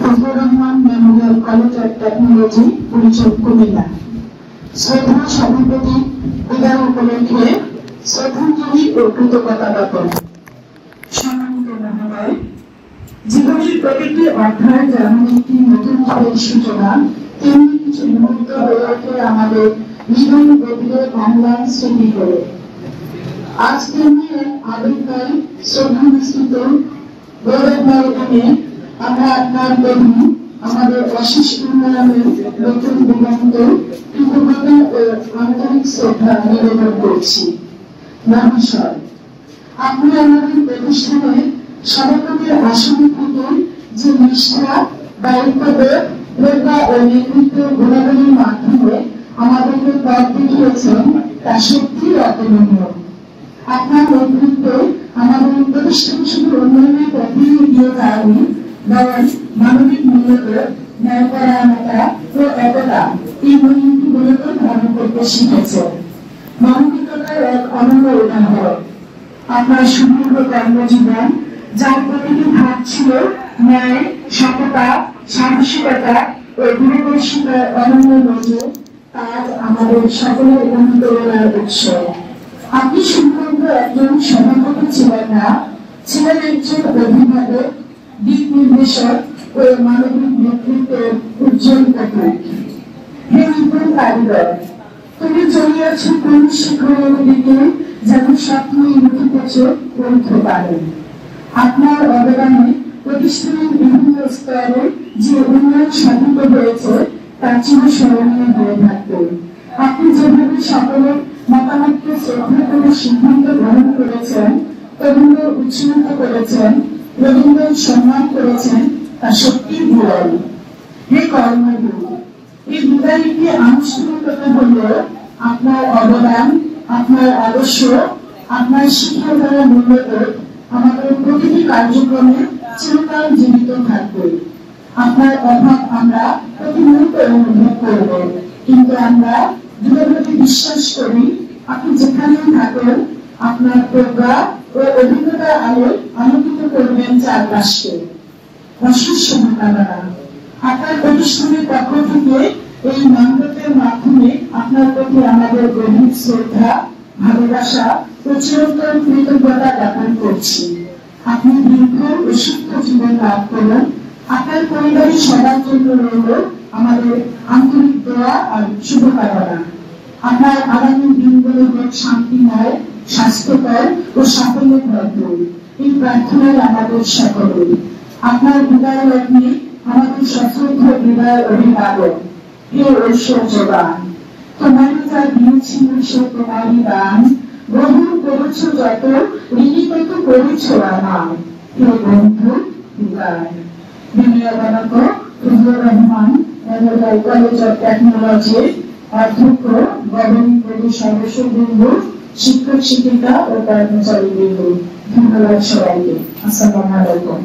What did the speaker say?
Fazlur Rahman memorial college of technology, পরিচয়, কুমিল্লা। শ্রদ্ধা সভাপতি বিদায় উপলক্ষে শ্রদ্ধাঞ্জলি ও কৃতজ্ঞতা জ্ঞাপন। সম্মানিত মহোদয়, জীবনের প্রতিটি অধ্যায় যেমন একটি নতুন ভাবের সূচনা, তেমনি কিছু মুহূর্ত হয়ে ওঠে আমাদের জীবন গভীরে অম্লান স্মৃতি করে। আজ তেমনি এক আবেগময় শ্রদ্ধানুষ্ঠিত গৌরবময় দিনে আমরা আপনার প্রতি আমাদের অশেষ উন্নয়নের নতুন দিগন্ত কৃতজ্ঞতা ও আন্তরিক শ্রদ্ধা নিবেদন করছি। নমস্কার। আপনি আমাদের প্রতিষ্ঠানে সভাপতির আসনে থেকে যে নিষ্ঠা, দায়িত্ববোধ, প্রজ্ঞা ও নেতৃত্ব গুণাবলীর মাধ্যমে আমাদেরকে পথ দেখিয়েছেন তা সত্যি অতুলনীয়। আপনার নেতৃত্ব আমাদের প্রতিষ্ঠান শুধু উন্নয়নের পথে এগিয়ে যায়নি, বরং মানবিক মূল্যবোধ, ন্যায়পরায়ণতা ও একতা এই মূল্যগুলোকে ধারণ করতে শিখেছে। মানবিকতার এক অনন্য উদাহরণ আপনার সুদীর্ঘ কর্মজীবন, যার প্রতিটি ধাপ ছিল ন্যায়, সততা, সাহসিকতা ও দূরদর্শিতার অনন্য নজর, আজ আমাদের সকলের অনুপ্রেরণার উৎস। আপনি শুধুমাত্র একজন সভাপতি ছিলেন না, ছিলেন একজন অভিভাবক, দিক নির্দেশক ও মানবিক নেতৃত্বের উজ্জ্বল প্রতীক। হে নিপুণ কারিগর, তুমি চলিয়াছ কোন শিখরের দিকে, যেন স্বপ্নই উঠিতেছ পৌঁছ পারে। আপনার অবদানে প্রতিষ্ঠানের বিভিন্ন স্তরে যে উন্নয়ন সাধিত হয়েছে তা চিরস্মরণীয় হয়ে থাকবে। আপনি যেভাবে সকলের মতামতকে শ্রদ্ধা করে সিদ্ধান্ত গ্রহণ করেছেন, তরুণদের উৎসাহিত করেছেন, প্রবীণদের সম্মান করেছেন, তা সত্যি বিরল। হে কর্মগুরু, এই বিদায়ীকে আনুষ্ঠানিকতা হলেও আপনার অবদান, আপনার আদর্শ, আপনার শিক্ষা দ্বারা মূল্যবোধ আমাদের প্রতিটি কার্যক্রমে চিরকাল জীবিত থাকবে। আপনার অভাব আমরা প্রতি মুহূর্তে অনুভব করব, কিন্তু আমরা দৃঢ়ভাবে বিশ্বাস করি আপনি যেখানেই থাকেন আপনার প্রজ্ঞা ও অভিজ্ঞতার আলো আলোকিত করবেন চারপাশকে। অশেষ শুভকামনা। আপনার প্রতিষ্ঠানের পক্ষ থেকে এই মন্ত্রের মাধ্যমে আপনার প্রতি আমাদের গভীর শ্রদ্ধা, ভালোবাসা ও চিরন্তন কৃতজ্ঞতা জ্ঞাপন করছি। আপনি দীর্ঘ ও সুস্থ জীবন লাভ করুন। আপনার পরিবারের সবার জন্য রইল আমাদের আন্তরিক দোয়া আর শুভকামনা। আপনার আগামী দিনগুলো হোক শান্তিময়, স্বাস্থ্যকর ও সাফল্যে ভরপুর, এই প্রার্থনায় আমাদের সকলের। আপনার বিদায় লগ্নে আমাদের সশ্রদ্ধ বিদায় অভিভাবক, হে ঐশ্বর্যবান, তোমারই যা দিয়েছিল সে তোমারই দান, গ্রহণ করেছ যত, ঋণী তত করেছ আমার। হে বন্ধু, বিদায়। বিনয়বানক Fazlur Rahman memorial college of technology অধ্যক্ষ, গভর্নিং বডির সদস্যবৃন্দ, শিক্ষক শিক্ষিকা ও কর্মচারীবৃন্দ, ধন্যবাদ সবাইকে। আসসালামু আলাইকুম।